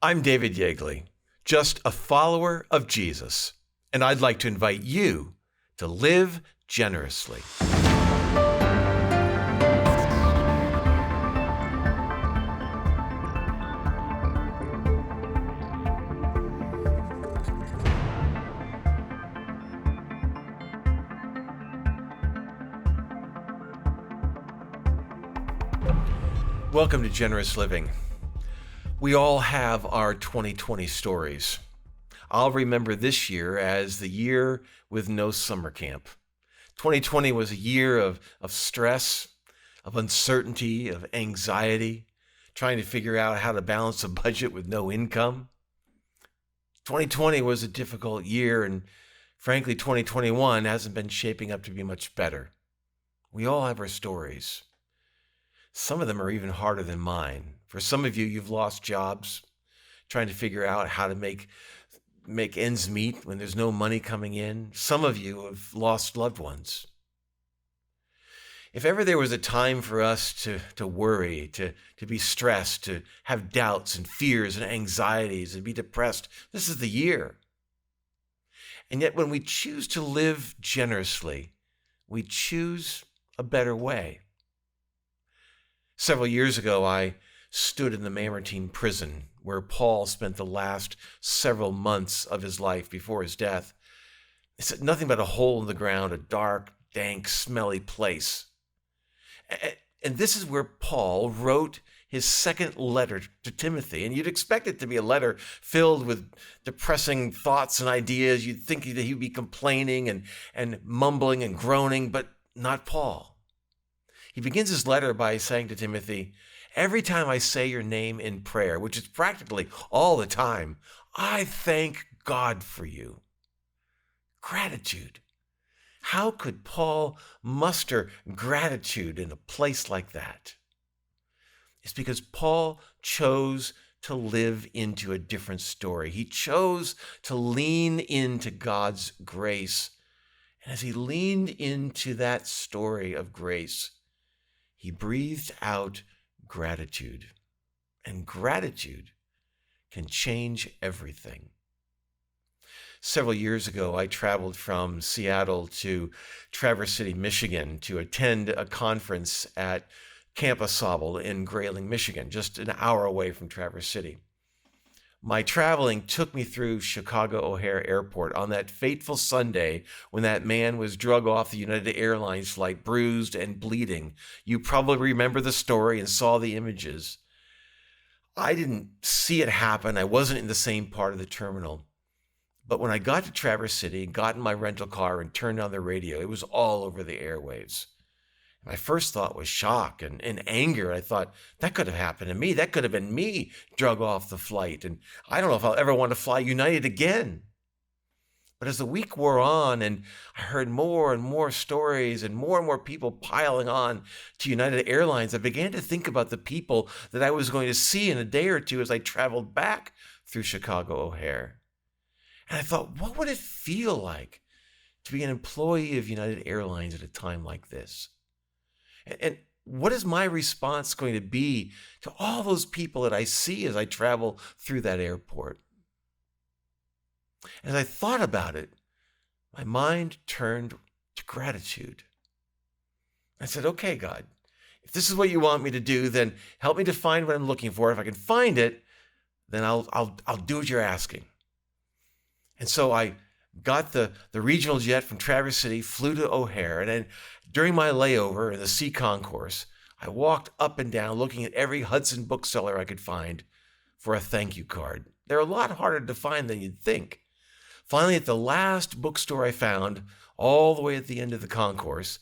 I'm David Yeagley, just a follower of Jesus, and I'd like to invite you to live generously. Welcome to Generous Living. We all have our 2020 stories. I'll remember this year as the year with no summer camp. 2020 was a year of stress, of uncertainty, of anxiety, trying to figure out how to balance a budget with no income. 2020 was a difficult year, and frankly, 2021 hasn't been shaping up to be much better. We all have our stories. Some of them are even harder than mine. For some of you, you've lost jobs, trying to figure out how to make ends meet when there's no money coming in. Some of you have lost loved ones. If ever there was a time for us to worry, to be stressed, to have doubts and fears and anxieties and be depressed, this is the year. And yet when we choose to live generously, we choose a better way. Several years ago, I stood in the Mamertine prison where Paul spent the last several months of his life before his death. It's nothing but a hole in the ground, a dark, dank, smelly place. And this is where Paul wrote his second letter to Timothy. And you'd expect it to be a letter filled with depressing thoughts and ideas. You'd think that he'd be complaining and mumbling and groaning, but not Paul. He begins his letter by saying to Timothy, every time I say your name in prayer, which is practically all the time, I thank God for you. Gratitude. How could Paul muster gratitude in a place like that? It's because Paul chose to live into a different story. He chose to lean into God's grace. And as he leaned into that story of grace, he breathed out gratitude. And gratitude can change everything. Several years ago, I traveled from Seattle to Traverse City, Michigan to attend a conference at Camp Asable in Grayling, Michigan, just an hour away from Traverse City. My traveling took me through Chicago O'Hare Airport on that fateful Sunday when that man was drug off the United Airlines flight, bruised and bleeding. You probably remember the story and saw the images. I didn't see it happen. I wasn't in the same part of the terminal. But when I got to Traverse City, got in my rental car and turned on the radio, it was all over the airwaves. My first thought was shock and anger. I thought, that could have happened to me. That could have been me drug off the flight. And I don't know if I'll ever want to fly United again. But as the week wore on and I heard more and more stories and more people piling on to United Airlines, I began to think about the people that I was going to see in a day or two as I traveled back through Chicago O'Hare. And I thought, what would it feel like to be an employee of United Airlines at a time like this? And what is my response going to be to all those people that I see as I travel through that airport? As I thought about it, my mind turned to gratitude. I said, okay, God, if this is what you want me to do, then help me to find what I'm looking for. If I can find it, then I'll do what you're asking. And so I got the regional jet from Traverse City, flew to O'Hare, and then during my layover in the C concourse, I walked up and down looking at every Hudson bookseller I could find for a thank you card. They're a lot harder to find than you'd think. Finally, at the last bookstore I found, all the way at the end of the concourse,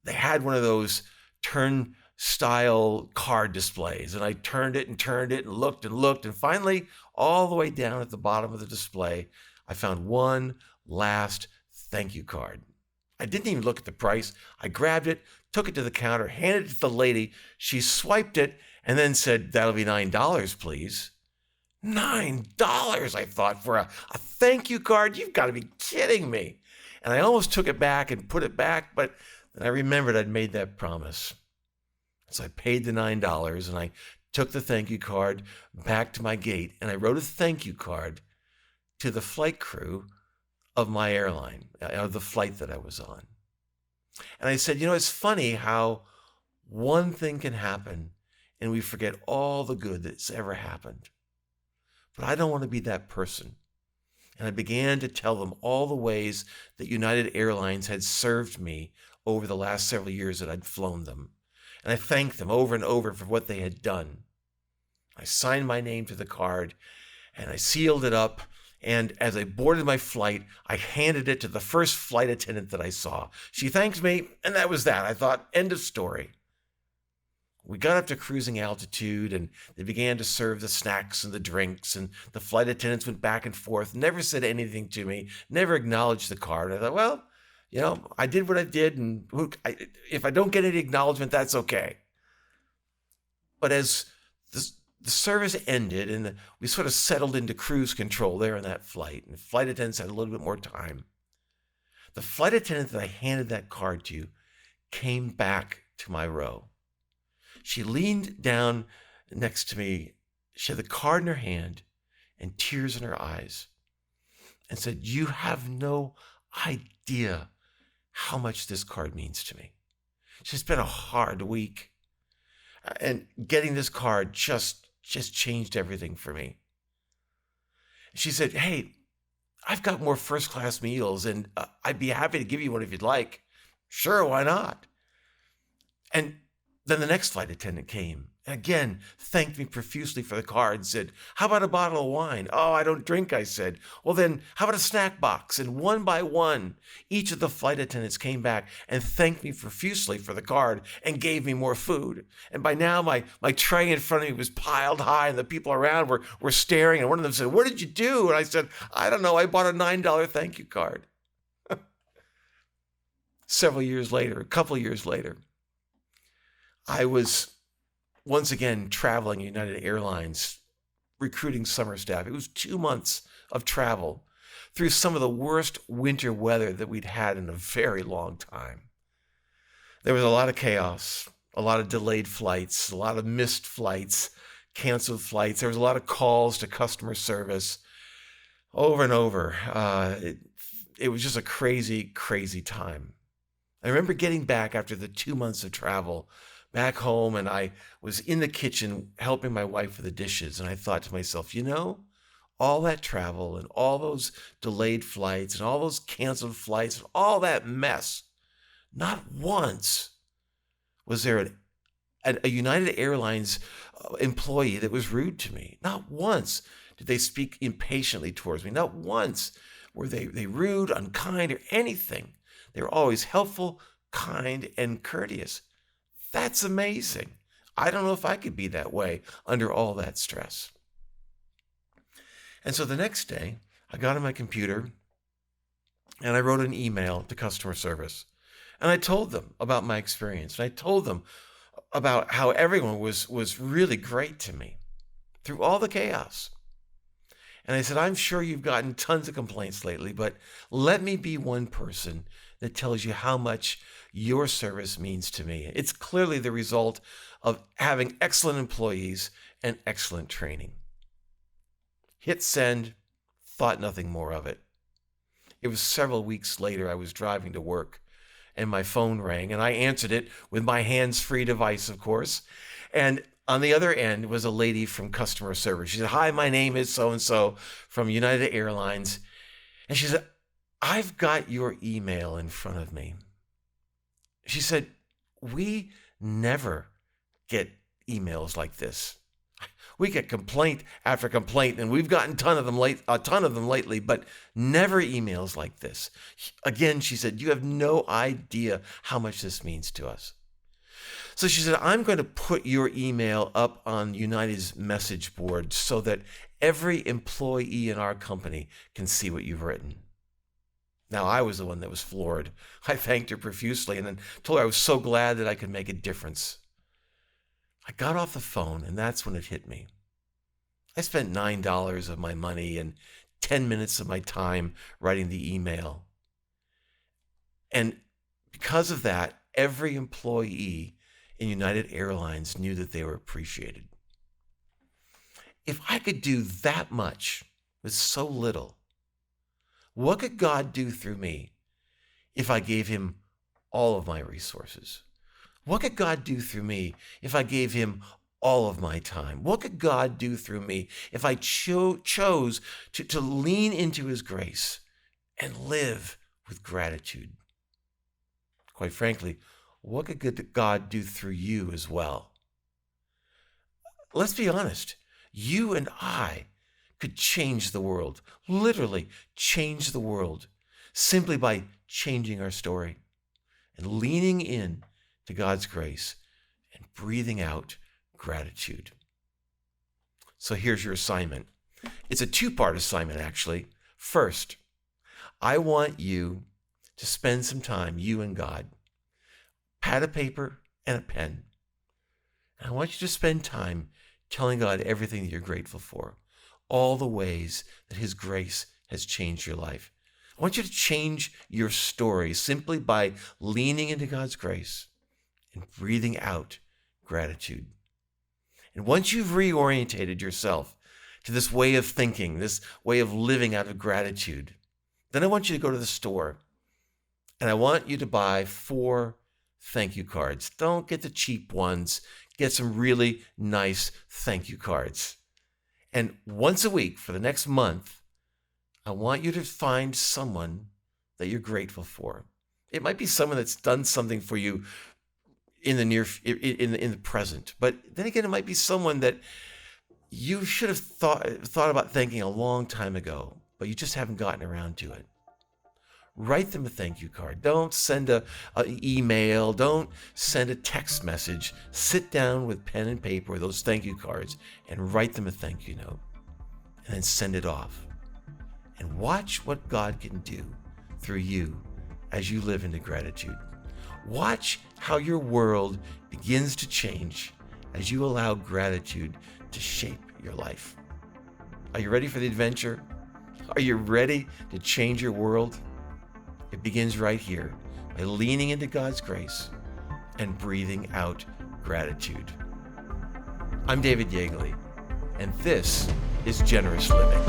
they had one of those turnstile card displays, and I turned it and looked, and finally, all the way down at the bottom of the display, I found one last thank you card. I didn't even look at the price. I grabbed it, took it to the counter, handed it to the lady. She swiped it and then said, that'll be $9, please. $9, I thought, for a thank you card? You've got to be kidding me. And I almost took it back and put it back, but then I remembered I'd made that promise. So I paid the $9 and I took the thank you card back to my gate, and I wrote a thank you card to the flight crew of my airline, of the flight that I was on. And I said, it's funny how one thing can happen and we forget all the good that's ever happened. But I don't want to be that person. And I began to tell them all the ways that United Airlines had served me over the last several years that I'd flown them. And I thanked them over and over for what they had done. I signed my name to the card and I sealed it up. And as I boarded my flight, I handed it to the first flight attendant that I saw. She thanked me, and that was that. I thought, end of story. We got up to cruising altitude, and they began to serve the snacks and the drinks, and the flight attendants went back and forth, never said anything to me, never acknowledged the card. I thought, well, I did what I did, and if I don't get any acknowledgement, that's okay. But as the service ended and we sort of settled into cruise control there in that flight, and the flight attendants had a little bit more time, the flight attendant that I handed that card to came back to my row. She leaned down next to me. She had the card in her hand and tears in her eyes and said, "You have no idea how much this card means to me. It's been a hard week. And getting this card just changed everything for me." She said, "Hey, I've got more first-class meals, and I'd be happy to give you one if you'd like." "Sure, why not?" And then the next flight attendant came and again thanked me profusely for the card and said, "How about a bottle of wine?" "Oh, I don't drink," I said. "Well, then how about a snack box?" And one by one, each of the flight attendants came back and thanked me profusely for the card and gave me more food. And by now, my tray in front of me was piled high, and the people around were staring. And one of them said, "What did you do?" And I said, "I don't know. I bought a $9 thank you card." Several years later, a couple of years later, I was once again traveling United Airlines, recruiting summer staff. It was 2 months of travel through some of the worst winter weather that we'd had in a very long time. There was a lot of chaos, a lot of delayed flights, a lot of missed flights, canceled flights. There was a lot of calls to customer service over and over. It was just a crazy, crazy time. I remember getting back after the 2 months of travel back home, and I was in the kitchen helping my wife with the dishes, and I thought to myself, all that travel and all those delayed flights and all those canceled flights and all that mess, not once was there a United Airlines employee that was rude to me. Not once did they speak impatiently towards me. Not once were they rude, unkind, or anything. They were always helpful, kind, and courteous. That's amazing. I don't know if I could be that way under all that stress. And so the next day, I got on my computer and I wrote an email to customer service. And I told them about my experience. And I told them about how everyone was really great to me through all the chaos. And I said, "I'm sure you've gotten tons of complaints lately, but let me be one person that tells you how much your service means to me. It's clearly the result of having excellent employees and excellent training." Hit send, thought nothing more of it. It was several weeks later. I was driving to work and my phone rang, and I answered it with my hands-free device, of course. And on the other end was a lady from customer service. She said, "Hi, my name is so-and-so from United Airlines." And she said, "I've got your email in front of me." She said, "We never get emails like this. We get complaint after complaint, and we've gotten a ton of them lately, but never emails like this." Again, she said, "You have no idea how much this means to us." So she said, "I'm going to put your email up on United's message board so that every employee in our company can see what you've written." Now, I was the one that was floored. I thanked her profusely and then told her I was so glad that I could make a difference. I got off the phone, and that's when it hit me. I spent $9 of my money and 10 minutes of my time writing the email. And because of that, every employee in United Airlines knew that they were appreciated. if I could do that much with so little, what could God do through me if I gave him all of my resources? What could God do through me if I gave him all of my time? What could God do through me if I chose to lean into his grace and live with gratitude? Quite frankly, what could God do through you as well? Let's be honest. You and I could change the world, literally change the world, simply by changing our story and leaning in to God's grace and breathing out gratitude. So here's your assignment. It's a two-part assignment, actually. First, I want you to spend some time, you and God, pad of paper and a pen. And I want you to spend time telling God everything that you're grateful for, all the ways that his grace has changed your life. I want you to change your story simply by leaning into God's grace and breathing out gratitude. And once you've reorientated yourself to this way of thinking, this way of living out of gratitude, then I want you to go to the store and I want you to buy 4 thank you cards. Don't get the cheap ones. Get some really nice thank you cards. And once a week for the next month, I want you to find someone that you're grateful for. It might be someone that's done something for you in the present, but then again, it might be someone that you should have thought about thanking a long time ago, but you just haven't gotten around to it. Write them a thank you card. Don't send an email. Don't send a text message. Sit down with pen and paper with those thank you cards and write them a thank you note. And then send it off. And watch what God can do through you as you live into gratitude. Watch how your world begins to change as you allow gratitude to shape your life. Are you ready for the adventure? Are you ready to change your world? It begins right here by leaning into God's grace and breathing out gratitude. I'm David Yeagley, and this is Generous Living.